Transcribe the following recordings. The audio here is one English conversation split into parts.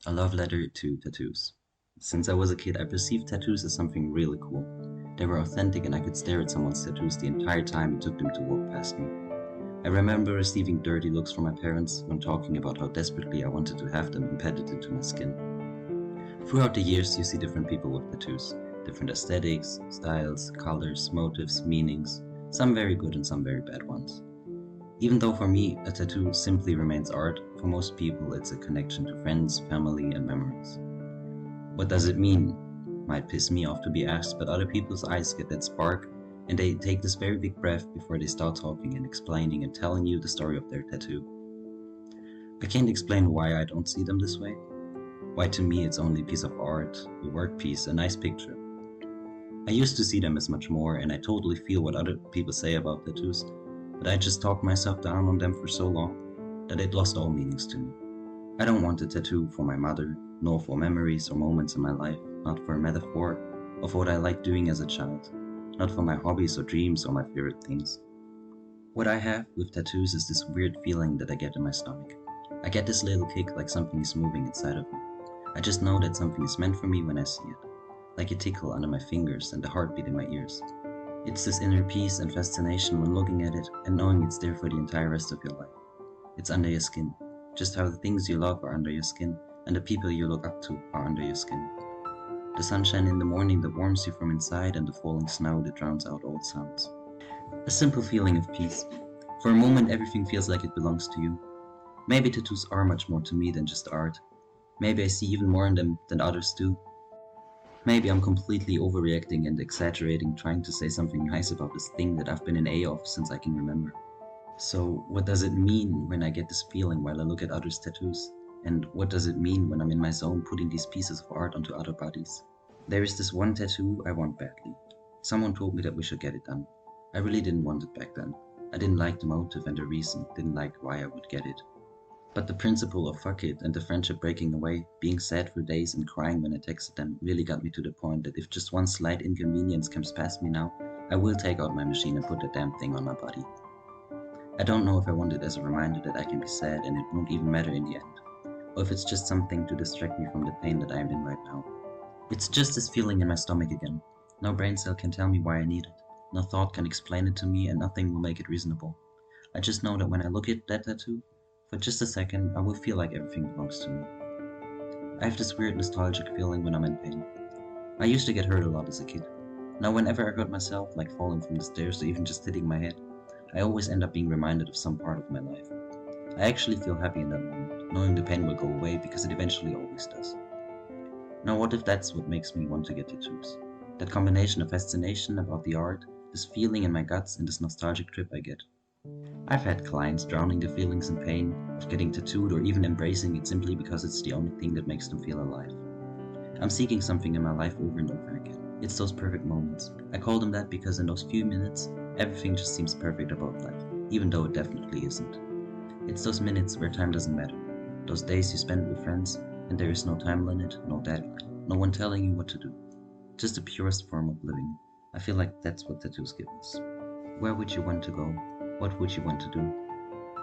A love letter to tattoos. Since I was a kid, I perceived tattoos as something really cool. They were authentic and I could stare at someone's tattoos the entire time it took them to walk past me. I remember receiving dirty looks from my parents when talking about how desperately I wanted to have them embedded into my skin. Throughout the years, you see different people with tattoos, different aesthetics, styles, colors, motives, meanings, some very good and some very bad ones. Even though for me, a tattoo simply remains art, for most people it's a connection to friends, family, and memories. What does it mean? Might piss me off to be asked, but other people's eyes get that spark and they take this very big breath before they start talking and explaining and telling you the story of their tattoo. I can't explain why I don't see them this way. Why to me it's only a piece of art, a work piece, a nice picture. I used to see them as much more and I totally feel what other people say about tattoos, but I just talked myself down on them for so long that it lost all meanings to me. I don't want a tattoo for my mother, nor for memories or moments in my life, not for a metaphor of what I liked doing as a child, not for my hobbies or dreams or my favorite things. What I have with tattoos is this weird feeling that I get in my stomach. I get this little kick like something is moving inside of me. I just know that something is meant for me when I see it, like a tickle under my fingers and a heartbeat in my ears. It's this inner peace and fascination when looking at it and knowing it's there for the entire rest of your life. It's under your skin, just how the things you love are under your skin and the people you look up to are under your skin. The sunshine in the morning that warms you from inside and the falling snow that drowns out all sounds. A simple feeling of peace. For a moment everything feels like it belongs to you. Maybe tattoos are much more to me than just art. Maybe I see even more in them than others do. Maybe I'm completely overreacting and exaggerating, trying to say something nice about this thing that I've been in awe of since I can remember. So, what does it mean when I get this feeling while I look at others' tattoos? And what does it mean when I'm in my zone putting these pieces of art onto other bodies? There is this one tattoo I want badly. Someone told me that we should get it done. I really didn't want it back then. I didn't like the motive and the reason, didn't like why I would get it. But the principle of fuck it and the friendship breaking away, being sad for days and crying when I texted them really got me to the point that if just one slight inconvenience comes past me now, I will take out my machine and put the damn thing on my body. I don't know if I want it as a reminder that I can be sad and it won't even matter in the end, or if it's just something to distract me from the pain that I am in right now. It's just this feeling in my stomach again. No brain cell can tell me why I need it. No thought can explain it to me and nothing will make it reasonable. I just know that when I look at that tattoo, for just a second, I will feel like everything belongs to me. I have this weird nostalgic feeling when I'm in pain. I used to get hurt a lot as a kid. Now whenever I hurt myself, like falling from the stairs or even just hitting my head, I always end up being reminded of some part of my life. I actually feel happy in that moment, knowing the pain will go away because it eventually always does. Now what if that's what makes me want to get tattoos? That combination of fascination about the art, this feeling in my guts and this nostalgic trip I get. I've had clients drowning the feelings and pain of getting tattooed or even embracing it simply because it's the only thing that makes them feel alive. I'm seeking something in my life over and over again. It's those perfect moments. I call them that because in those few minutes, everything just seems perfect about life, even though it definitely isn't. It's those minutes where time doesn't matter. Those days you spend with friends and there is no time limit, no deadline, no one telling you what to do. Just the purest form of living. I feel like that's what tattoos give us. Where would you want to go? What would you want to do?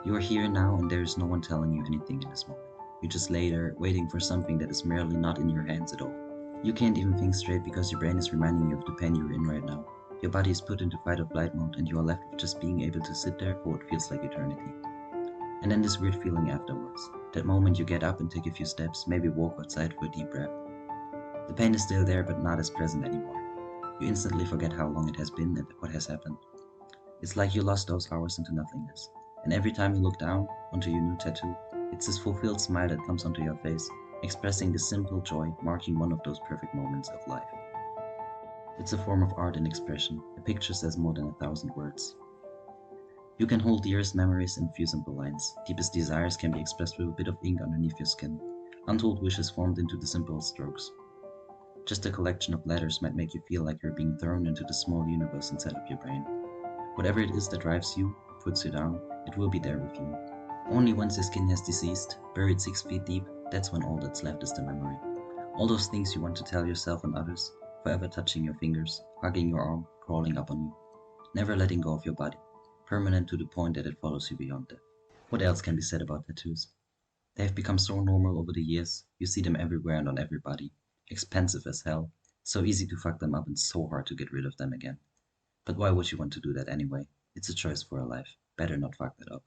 You are here now and there is no one telling you anything in this moment. You just lay there, waiting for something that is merely not in your hands at all. You can't even think straight because your brain is reminding you of the pain you're in right now. Your body is put into fight or flight mode and you are left with just being able to sit there for what feels like eternity. And then this weird feeling afterwards. That moment you get up and take a few steps, maybe walk outside for a deep breath. The pain is still there but not as present anymore. You instantly forget how long it has been and what has happened. It's like you lost those hours into nothingness. And every time you look down onto your new tattoo, it's this fulfilled smile that comes onto your face, expressing the simple joy marking one of those perfect moments of life. It's a form of art and expression. A picture says more than 1,000 words. You can hold dearest memories in few simple lines. Deepest desires can be expressed with a bit of ink underneath your skin. Untold wishes formed into the simplest strokes. Just a collection of letters might make you feel like you're being thrown into the small universe inside of your brain. Whatever it is that drives you, puts you down, it will be there with you. Only once your skin has deceased, buried 6 feet deep, that's when all that's left is the memory. All those things you want to tell yourself and others, forever touching your fingers, hugging your arm, crawling up on you. Never letting go of your body, permanent to the point that it follows you beyond death. What else can be said about tattoos? They've become so normal over the years. You see them everywhere and on everybody. Expensive as hell. So easy to fuck them up and so hard to get rid of them again. But why would you want to do that anyway? It's a choice for a life. Better not fuck that up.